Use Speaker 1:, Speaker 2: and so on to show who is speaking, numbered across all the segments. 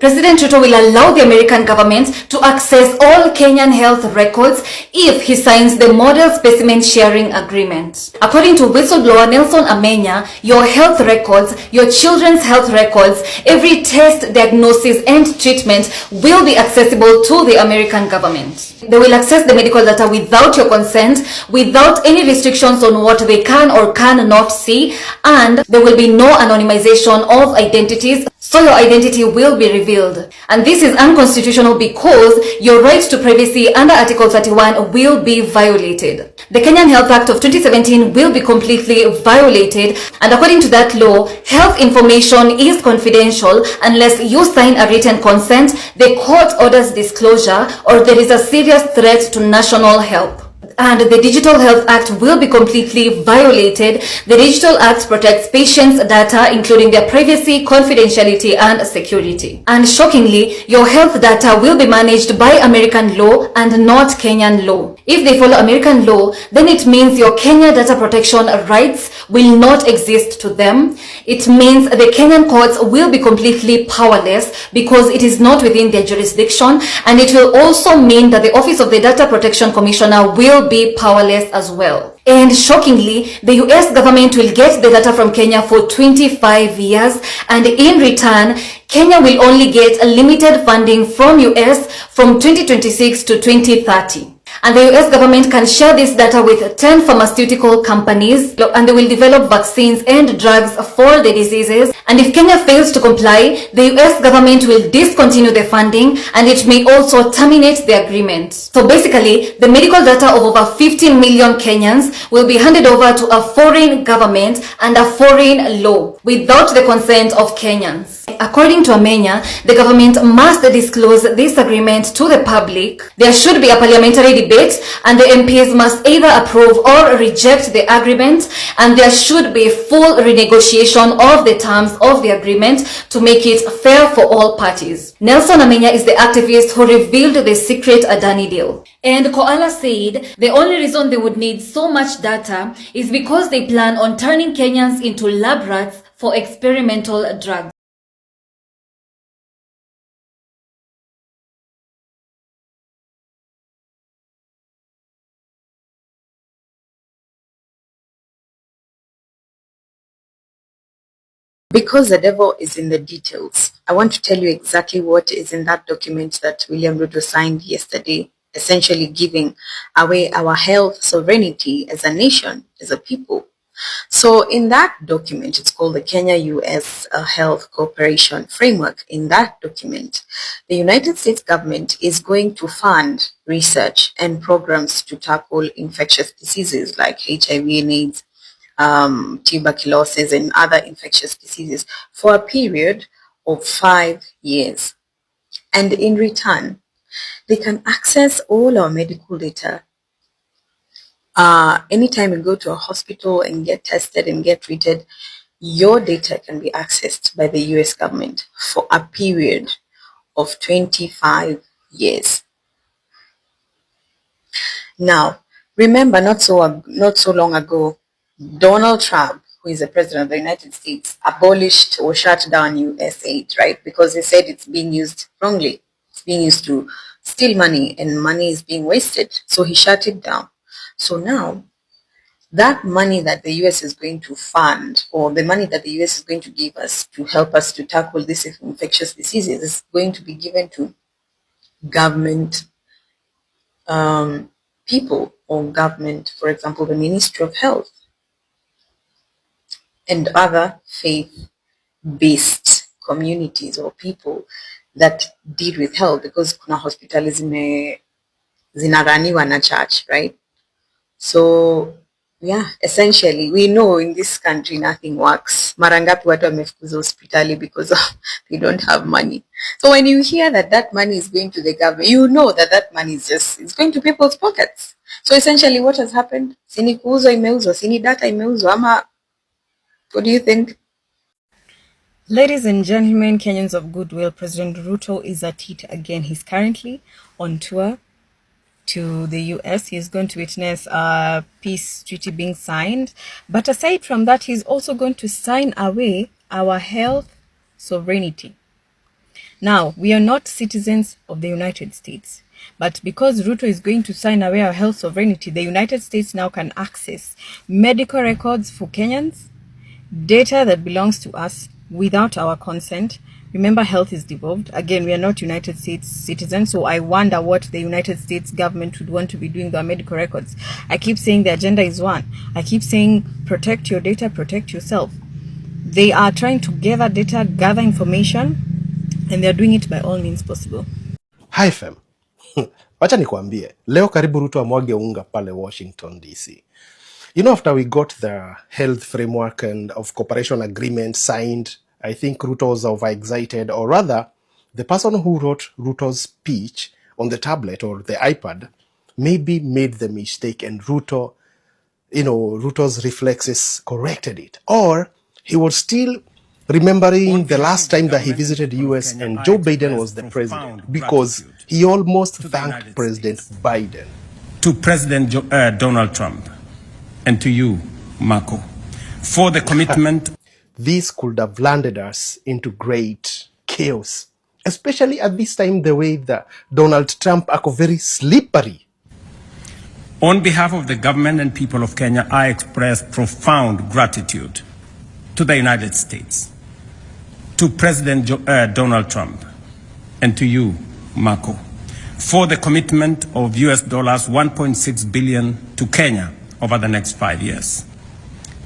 Speaker 1: President Ruto will allow the American government to access all Kenyan health records if he signs the Model Specimen Sharing Agreement. According to whistleblower Nelson Amenya, your health records, your children's health records, every test, diagnosis, and treatment will be accessible to the American government. They will access the medical data without your consent, without any restrictions on what they can or cannot see, and there will be no anonymization of identities, so your identity will be revealed. And this is unconstitutional because your right to privacy under Article 31 will be violated. The Kenyan Health Act of 2017 will be completely violated, and according to that law, health information is confidential unless you sign a written consent, the court orders disclosure, or there is a serious threat to national health. And the Digital Health Act will be completely violated. The Digital Act protects patients' data, including their privacy, confidentiality, and security. And shockingly, your health data will be managed by American law and not Kenyan law. If they follow American law, then it means your Kenya data protection rights will not exist to them. It means the Kenyan courts will be completely powerless because it is not within their jurisdiction, and it will also mean that the Office of the Data Protection Commissioner will be powerless as well. And shockingly, the US government will get the data from Kenya for 25 years, and in return, Kenya will only get limited funding from US from 2026 to 2030. And the US government can share this data with 10 pharmaceutical companies, and they will develop vaccines and drugs for the diseases. And if Kenya fails to comply, the US government will discontinue the funding, and it may also terminate the agreement. So basically, the medical data of over 50 million Kenyans will be handed over to a foreign government and a foreign law without the consent of Kenyans. According to Amenya, the government must disclose this agreement to the public. There should be a parliamentary debate, and the MPs must either approve or reject the agreement, and there should be full renegotiation of the terms of the agreement to make it fair for all parties. Nelson Amenya is the activist who revealed the secret Adani deal. And Koala said the only reason they would need so much data is because they plan on turning Kenyans into lab rats for experimental drugs.
Speaker 2: Because the devil is in the details, I want to tell you exactly what is in that document that William Ruto signed yesterday, essentially giving away our health sovereignty as a nation, as a people. So in that document, it's called the Kenya-US Health Cooperation Framework. In that document, the United States government is going to fund research and programs to tackle infectious diseases like HIV and AIDS, tuberculosis and other infectious diseases for a period of 5 years. And in return, they can access all our medical data. Anytime you go to a hospital and get tested and get treated, your data can be accessed by the US government for a period of 25 years. Now, remember, not so long ago, Donald Trump, who is the president of the United States, abolished or shut down US aid, right? Because they said it's being used wrongly. It's being used to steal money, and money is being wasted. So he shut it down. So now, that money that the US is going to fund, or the money that the US is going to give us to help us to tackle these infectious diseases, is going to be given to government people or government, for example, the Ministry of Health and other faith-based communities or people that deal with health, because kuna hospitali zinaraniwa na church, right? So yeah, essentially we know in this country nothing works. Mara ngapi watu wamefukuza hospitali because they don't have money. So when you hear that money is going to the government, you know that money is going to people's pockets. So essentially what has happened? Sini kuuzwa imeuzwa, sini data imeuzwa, ama what do you think?
Speaker 3: Ladies and gentlemen, Kenyans of goodwill, President Ruto is at it again. He's currently on tour to the US. He's going to witness a peace treaty being signed. But aside from that, he's also going to sign away our health sovereignty. Now, we are not citizens of the United States, but because Ruto is going to sign away our health sovereignty, the United States now can access medical records for Kenyans, data that belongs to us without our consent. Remember, health is devolved. Again, we are not United States citizens, so I wonder what the United States government would want to be doing with our medical records. I keep saying the agenda is one. I keep saying protect your data, protect yourself. They are trying to gather data, gather information, and they're doing it by all means possible.
Speaker 4: Hi fam. Wacha nikwambie, leo karibu Ruto amwage unga pale Washington DC. You know, after we got the health framework and of cooperation agreement signed, I think Ruto was overexcited, or rather, the person who wrote Ruto's speech on the tablet or the iPad maybe made the mistake, and Ruto, Ruto's reflexes corrected it. Or he was still remembering the last time that he visited US and Joe Biden was the president, because he almost thanked President Biden.
Speaker 5: To President Donald Trump and to you, Marco, for the commitment.
Speaker 4: This could have landed us into great chaos, especially at this time, the way that Donald Trump is very slippery.
Speaker 5: On behalf of the government and people of Kenya, I express profound gratitude to the United States, to President Donald Trump, and to you, Marco, for the commitment of US dollars 1.6 billion to Kenya over the next 5 years.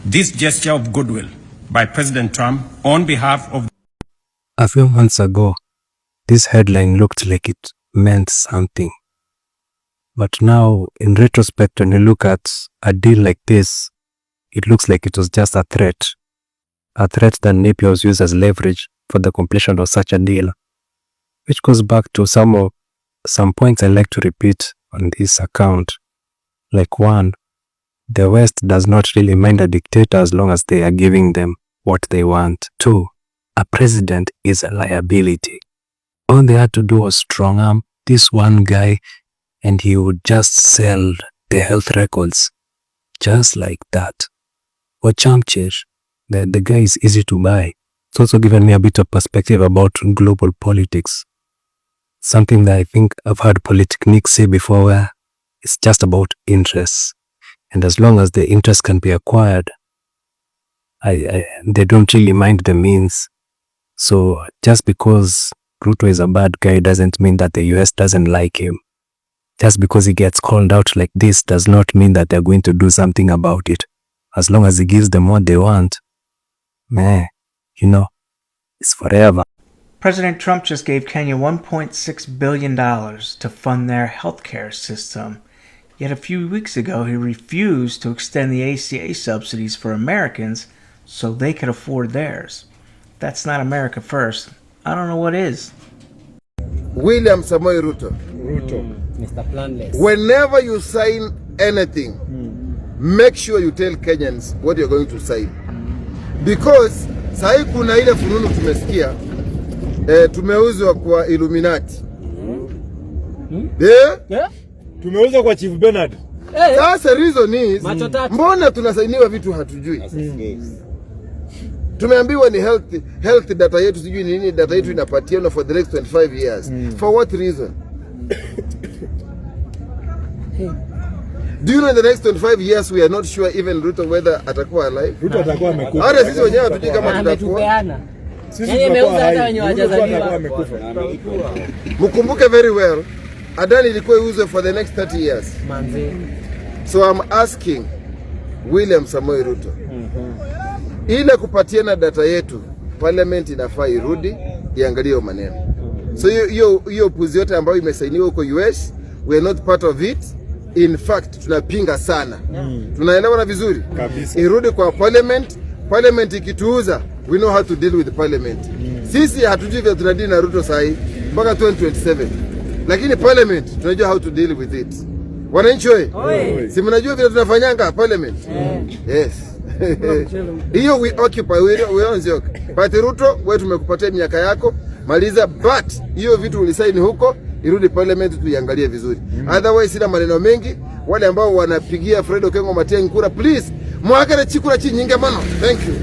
Speaker 5: This gesture of goodwill by President Trump on behalf of...
Speaker 6: A few months ago, this headline looked like it meant something. But now, in retrospect, when you look at a deal like this, it looks like it was just a threat. A threat that Napier was used as leverage for the completion of such a deal. Which goes back to some points I like to repeat on this account. Like one, the West does not really mind a dictator as long as they are giving them what they want. Two, a president is a liability. All they had to do was strong arm this one guy and he would just sell the health records. Just like that. Or Chamchir, the guy is easy to buy. It's also given me a bit of perspective about global politics. Something that I think I've heard Polytechnics say before, where it's just about interests. And as long as the interest can be acquired, they don't really mind the means. So just because Ruto is a bad guy doesn't mean that the US doesn't like him. Just because he gets called out like this does not mean that they're going to do something about it. As long as he gives them what they want, it's forever.
Speaker 7: President Trump just gave Kenya $1.6 billion to fund their healthcare system. Yet a few weeks ago, he refused to extend the ACA subsidies for Americans so they could afford theirs. That's not America first. I don't know what is.
Speaker 8: William Samoei Ruto.
Speaker 9: Mr. Planless.
Speaker 8: Whenever you sign anything, make sure you tell Kenyans what you're going to sign. Because sahi kuna ile fununu tumesikia tumeuzwa kwa Illuminati.
Speaker 9: Tumeuzwa kwa Chief Bernard.
Speaker 8: Sasa reason is mbona tunasainiwa vitu hatujui? Tumeambiwa ni health data yetu sijui nini data yetu inapatiana for the next 25 years. For what reason? Do you know in the next 25 years we are not sure even Ruto whether atakuwa alive?
Speaker 9: Ruto atakuwa amekufa.
Speaker 8: Hata sisi wenyewe hatujui kama tutakuwa.
Speaker 9: Sisi tumeuza hata wenye wajazaliwa amekufa.
Speaker 8: Mkumbuke very well, Adani ilikuwa iuzwe for the next 30 years.
Speaker 9: Manze.
Speaker 8: So I'm asking William Samoei Ruto. Ile kupatiana data yetu, parliament inafaa irudi iangalie maneno. So hiyo puzi yote ambayo imesainiwa huko US, we are not part of it. In fact, tunapinga sana. Tunaelewana vizuri?
Speaker 9: Kabisa.
Speaker 8: Irudi kwa parliament. Parliament ikituuza, we know how to deal with the parliament. Sisi hatujui vile tunadili na Ruto sahi mpaka 2027. Lakini parliament tunajua how to deal with it. Wananchi wewe, si mnajua vile tunafanyanga parliament? Yes. Hiyo we occupy, we don't joke. But Ruto, wewe tumekupatia miaka yako, maliza, but hiyo vitu ulisaini huko irudi parliament tuiangalie vizuri. Otherwise sina maneno mengi. Wale ambao wanapigia Fred Okengo Matiang'i kura, please mwagere chikura chi nyingi mano. Thank you.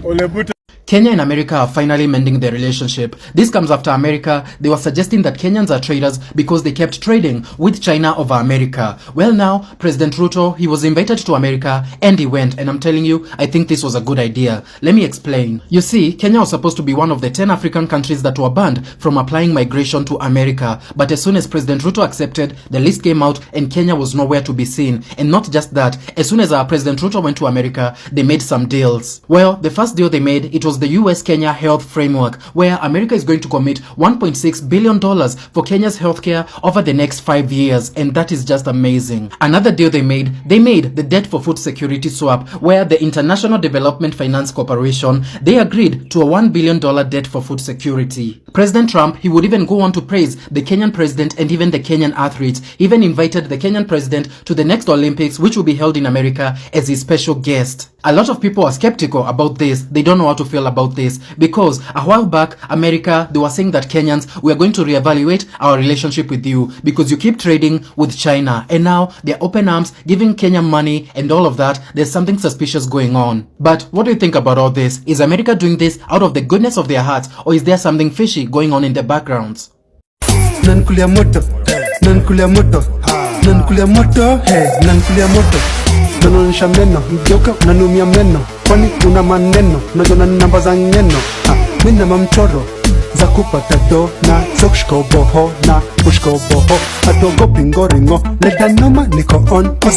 Speaker 9: Ole buto.
Speaker 10: Kenya and America are finally mending their relationship. This comes after America, they were suggesting that Kenyans are traitors because they kept trading with China over America. Well now, President Ruto, he was invited to America and he went, and I'm telling you, I think this was a good idea. Let me explain. You see, Kenya was supposed to be one of the 10 African countries that were banned from applying migration to America. But as soon as President Ruto accepted, the list came out and Kenya was nowhere to be seen. And not just that, as soon as our President Ruto went to America, they made some deals. Well, the first deal they made, it was the US-Kenya Health Framework, where America is going to commit $1.6 billion for Kenya's healthcare over the next 5 years, and that is just amazing. Another deal they made the Debt for Food Security swap, where the International Development Finance Corporation, they agreed to a $1 billion debt for food security. President Trump, he would even go on to praise the Kenyan president and even the Kenyan athletes. He even invited the Kenyan president to the next Olympics, which will be held in America, as his special guest. A lot of people are skeptical about this. They don't know how to feel about this because a while back, America, they were saying that Kenyans, we are going to reevaluate our relationship with you because you keep trading with China. And now they're open arms, giving Kenya money and all of that. There's something suspicious going on. But what do you think about all this? Is America doing this out of the goodness of their hearts, or is there something fishy going on in the backgrounds?
Speaker 11: Nankulia moto, nankulia moto, nankulia moto, hey, nankulia moto. Nanunisha meno, mgeuka unanumia meno, kwani una maneno, unajona namba za ngeno. Mina mamchoro za kupata do na sokshko boho na pushko boho. Hatogopi ngoringo, leta noma niko on.